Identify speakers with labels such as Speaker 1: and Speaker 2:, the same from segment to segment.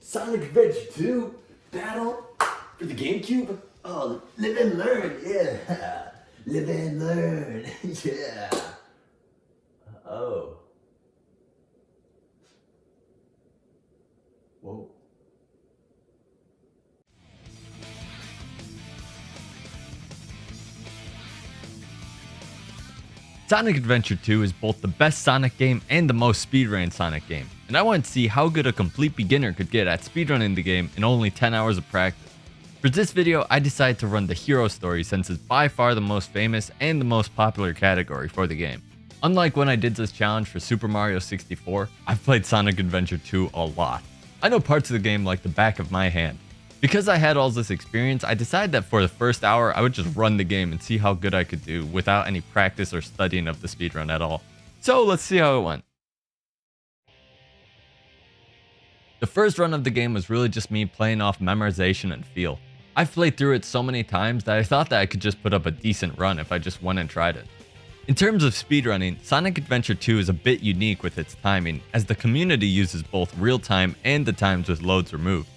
Speaker 1: Sonic Adventure 2 Battle for the GameCube. Oh, live and learn, yeah. Live and learn, yeah. Oh. Whoa.
Speaker 2: Sonic Adventure 2 is both the best Sonic game and the most speedrun Sonic game, and I wanted to see how good a complete beginner could get at speedrunning the game in only 10 hours of practice. For this video, I decided to run the hero story since it's by far the most famous and the most popular category for the game. Unlike when I did this challenge for Super Mario 64, I've played Sonic Adventure 2 a lot. I know parts of the game like the back of my hand. Because I had all this experience, I decided that for the first hour, I would just run the game and see how good I could do without any practice or studying of the speedrun at all. So let's see how it went. The first run of the game was really just me playing off memorization and feel. I've played through it so many times that I thought that I could just put up a decent run if I just went and tried it. In terms of speedrunning, Sonic Adventure 2 is a bit unique with its timing, as the community uses both real time and the times with loads removed.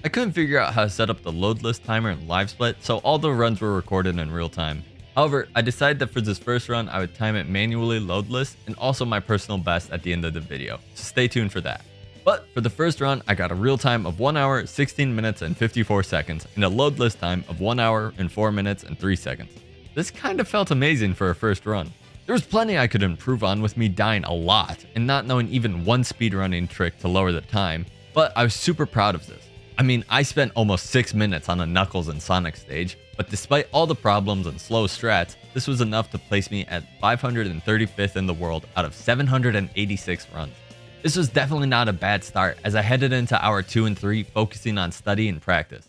Speaker 2: I couldn't figure out how to set up the load list timer in LiveSplit, so all the runs were recorded in real time. However, I decided that for this first run, I would time it manually loadless and also my personal best at the end of the video, so stay tuned for that. But for the first run, I got a real time of 1 hour, 16 minutes, and 54 seconds, and a loadless time of 1 hour and 4 minutes and 3 seconds. This kind of felt amazing for a first run. There was plenty I could improve on with me dying a lot and not knowing even one speedrunning trick to lower the time, but I was super proud of this. I mean, I spent almost 6 minutes on a Knuckles and Sonic stage, but despite all the problems and slow strats, this was enough to place me at 535th in the world out of 786 runs. This was definitely not a bad start as I headed into hour 2 and 3 focusing on study and practice.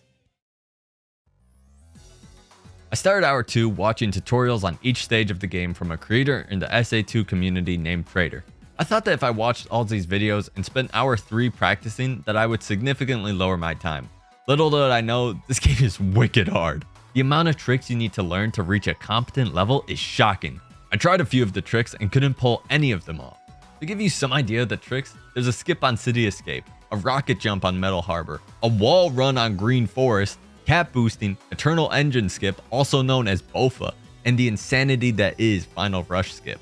Speaker 2: I started hour 2 watching tutorials on each stage of the game from a creator in the SA2 community named Traitor. I thought that if I watched all these videos and spent hour 3 practicing, that I would significantly lower my time. Little did I know, this game is wicked hard. The amount of tricks you need to learn to reach a competent level is shocking. I tried a few of the tricks and couldn't pull any of them off. To give you some idea of the tricks, there's a skip on City Escape, a rocket jump on Metal Harbor, a wall run on Green Forest, cap boosting, Eternal Engine skip, also known as Bofa, and the insanity that is Final Rush skip.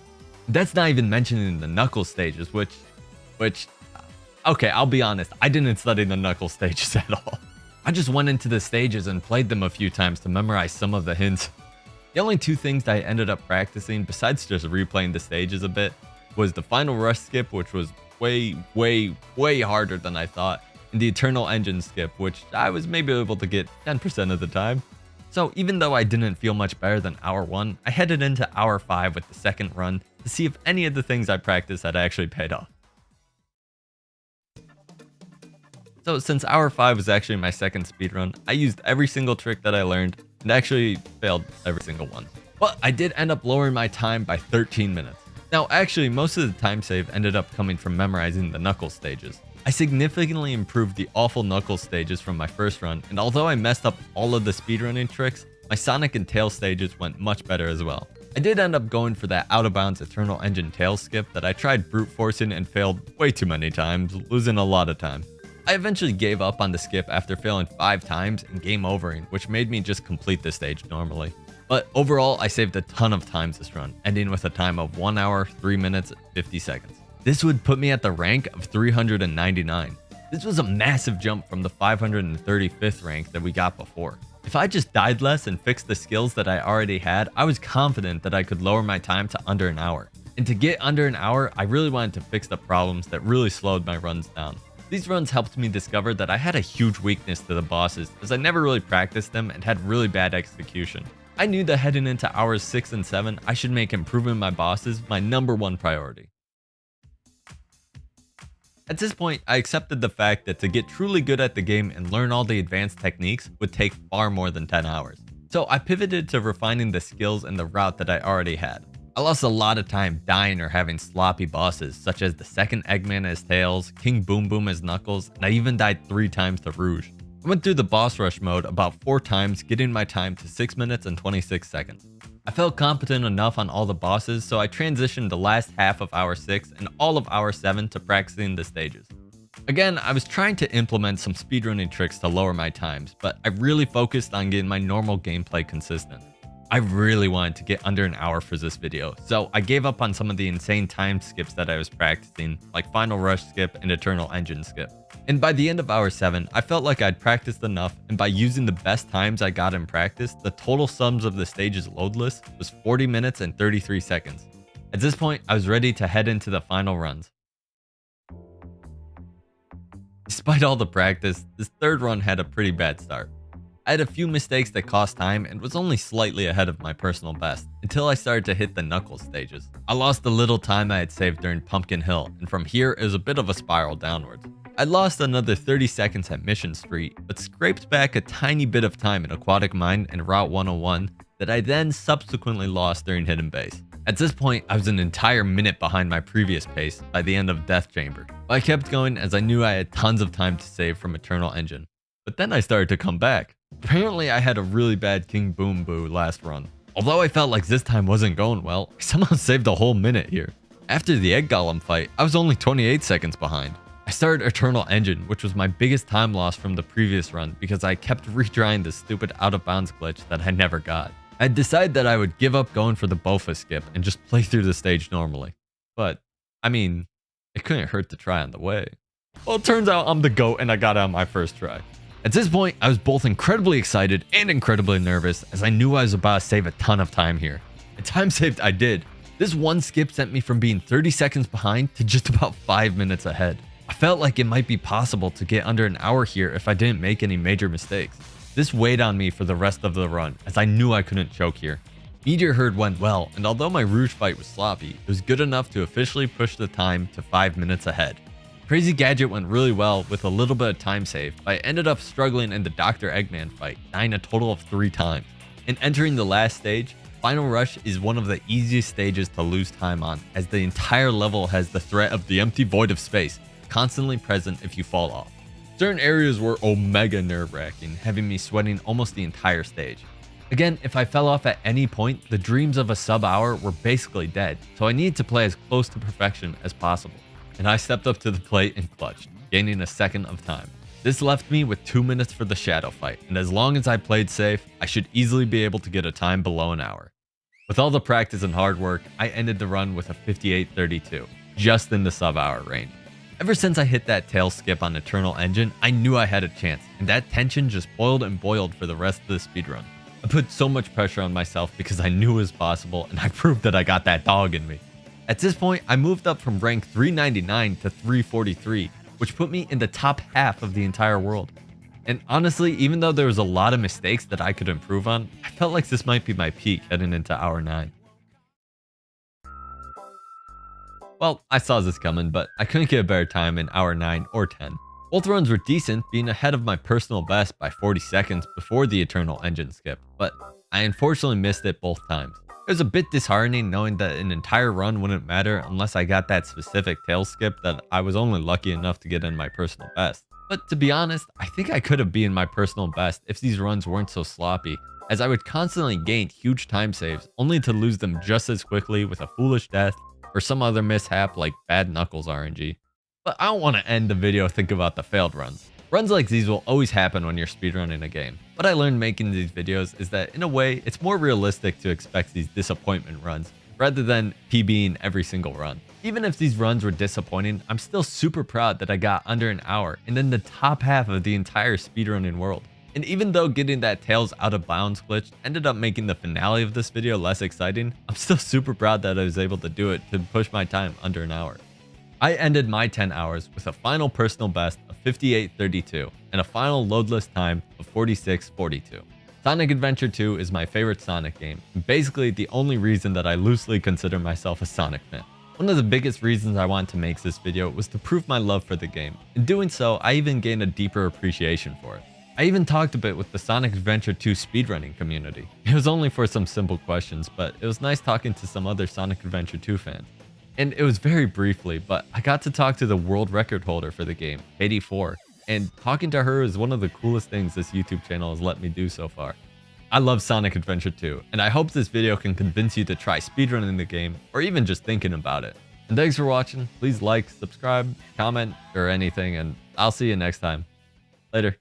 Speaker 2: That's not even mentioning the Knuckles stages, which, okay, I'll be honest, I didn't study the Knuckles stages at all. I just went into the stages and played them a few times to memorize some of the hints. The only two things that I ended up practicing, besides just replaying the stages a bit, was the Final Rush skip, which was way harder than I thought, and the Eternal Engine skip, which I was maybe able to get 10% of the time. So even though I didn't feel much better than hour 1, I headed into hour 5 with the second run to see if any of the things I practiced had actually paid off. So since hour 5 was actually my second speedrun, I used every single trick that I learned and actually failed every single one. But I did end up lowering my time by 13 minutes. Now actually most of the time save ended up coming from memorizing the Knuckles stages. I significantly improved the awful Knuckles stages from my first run, and although I messed up all of the speedrunning tricks, my Sonic and Tails stages went much better as well. I did end up going for that out of bounds Eternal Engine Tails skip that I tried brute forcing and failed way too many times, losing a lot of time. I eventually gave up on the skip after failing 5 times and game overing, which made me just complete the stage normally. But overall, I saved a ton of times this run, ending with a time of 1 hour, 3 minutes, 50 seconds. This would put me at the rank of 399. This was a massive jump from the 535th rank that we got before. If I just died less and fixed the skills that I already had, I was confident that I could lower my time to under an hour. And to get under an hour, I really wanted to fix the problems that really slowed my runs down. These runs helped me discover that I had a huge weakness to the bosses, as I never really practiced them and had really bad execution. I knew that heading into hours 6 and 7, I should make improving my bosses my #1 priority. At this point, I accepted the fact that to get truly good at the game and learn all the advanced techniques would take far more than 10 hours. So I pivoted to refining the skills and the route that I already had. I lost a lot of time dying or having sloppy bosses, such as the second Eggman as Tails, King Boom Boom as Knuckles, and I even died 3 times to Rouge. I went through the boss rush mode about 4 times, getting my time to 6 minutes and 26 seconds. I felt competent enough on all the bosses, so I transitioned the last half of hour 6 and all of hour 7 to practicing the stages. Again, I was trying to implement some speedrunning tricks to lower my times, but I really focused on getting my normal gameplay consistent. I really wanted to get under an hour for this video, so I gave up on some of the insane time skips that I was practicing, like Final Rush skip and Eternal Engine skip. And by the end of hour 7, I felt like I'd practiced enough, and by using the best times I got in practice, the total sums of the stage's load list was 40 minutes and 33 seconds. At this point, I was ready to head into the final runs. Despite all the practice, this third run had a pretty bad start. I had a few mistakes that cost time and was only slightly ahead of my personal best until I started to hit the knuckle stages. I lost the little time I had saved during Pumpkin Hill, and from here it was a bit of a spiral downwards. I lost another 30 seconds at Mission Street, but scraped back a tiny bit of time in Aquatic Mine and Route 101 that I then subsequently lost during Hidden Base. At this point, I was an entire minute behind my previous pace by the end of Death Chamber, but I kept going as I knew I had tons of time to save from Eternal Engine. But then I started to come back. Apparently I had a really bad King Boom Boo last run. Although I felt like this time wasn't going well, I somehow saved a whole minute here. After the Egg Golem fight, I was only 28 seconds behind. I started Eternal Engine, which was my biggest time loss from the previous run because I kept retrying this stupid out of bounds glitch that I never got. I decided that I would give up going for the Bofa skip and just play through the stage normally. But, I mean, it couldn't hurt to try on the way. Well, it turns out I'm the GOAT and I got it on my first try. At this point, I was both incredibly excited and incredibly nervous as I knew I was about to save a ton of time here. And time saved I did. This one skip sent me from being 30 seconds behind to just about 5 minutes ahead. I felt like it might be possible to get under an hour here if I didn't make any major mistakes. This weighed on me for the rest of the run as I knew I couldn't choke here. Meteor Herd went well, and although my Rouge fight was sloppy, it was good enough to officially push the time to 5 minutes ahead. Crazy Gadget went really well with a little bit of time saved, but I ended up struggling in the Dr. Eggman fight, dying a total of 3 times. In entering the last stage, Final Rush is one of the easiest stages to lose time on, as the entire level has the threat of the empty void of space, constantly present if you fall off. Certain areas were omega nerve-wracking, having me sweating almost the entire stage. Again, if I fell off at any point, the dreams of a sub-hour were basically dead, so I needed to play as close to perfection as possible. And I stepped up to the plate and clutched, gaining a second of time. This left me with 2 minutes for the shadow fight, and as long as I played safe, I should easily be able to get a time below an hour. With all the practice and hard work, I ended the run with a 58:32, just in the sub-hour range. Ever since I hit that tail skip on Eternal Engine, I knew I had a chance, and that tension just boiled and boiled for the rest of the speedrun. I put so much pressure on myself because I knew it was possible, and I proved that I got that dog in me. At this point, I moved up from rank 399 to 343, which put me in the top half of the entire world. And honestly, even though there was a lot of mistakes that I could improve on, I felt like this might be my peak heading into hour 9. Well, I saw this coming, but I couldn't get a better time in hour 9 or 10. Both runs were decent, being ahead of my personal best by 40 seconds before the Eternal Engine skip, but I unfortunately missed it both times. It was a bit disheartening knowing that an entire run wouldn't matter unless I got that specific tail skip that I was only lucky enough to get in my personal best. But to be honest, I think I could have been my personal best if these runs weren't so sloppy, as I would constantly gain huge time saves only to lose them just as quickly with a foolish death or some other mishap like bad Knuckles RNG. But I don't want to end the video thinking about the failed runs. Runs like these will always happen when you're speedrunning a game. What I learned making these videos is that in a way, it's more realistic to expect these disappointment runs rather than PBing every single run. Even if these runs were disappointing, I'm still super proud that I got under an hour and in the top half of the entire speedrunning world. And even though getting that Tails out of bounds glitch ended up making the finale of this video less exciting, I'm still super proud that I was able to do it to push my time under an hour. I ended my 10 hours with a final personal best of 58:32 and a final loadless time of 46:42. Sonic Adventure 2 is my favorite Sonic game, and basically the only reason that I loosely consider myself a Sonic fan. One of the biggest reasons I wanted to make this video was to prove my love for the game. In doing so, I even gained a deeper appreciation for it. I even talked a bit with the Sonic Adventure 2 speedrunning community. It was only for some simple questions, but it was nice talking to some other Sonic Adventure 2 fans. And it was very briefly, but I got to talk to the world record holder for the game, 84, and talking to her is one of the coolest things this YouTube channel has let me do so far. I love Sonic Adventure 2, and I hope this video can convince you to try speedrunning the game, or even just thinking about it. And thanks for watching. Please like, subscribe, comment, or anything, and I'll see you next time. Later.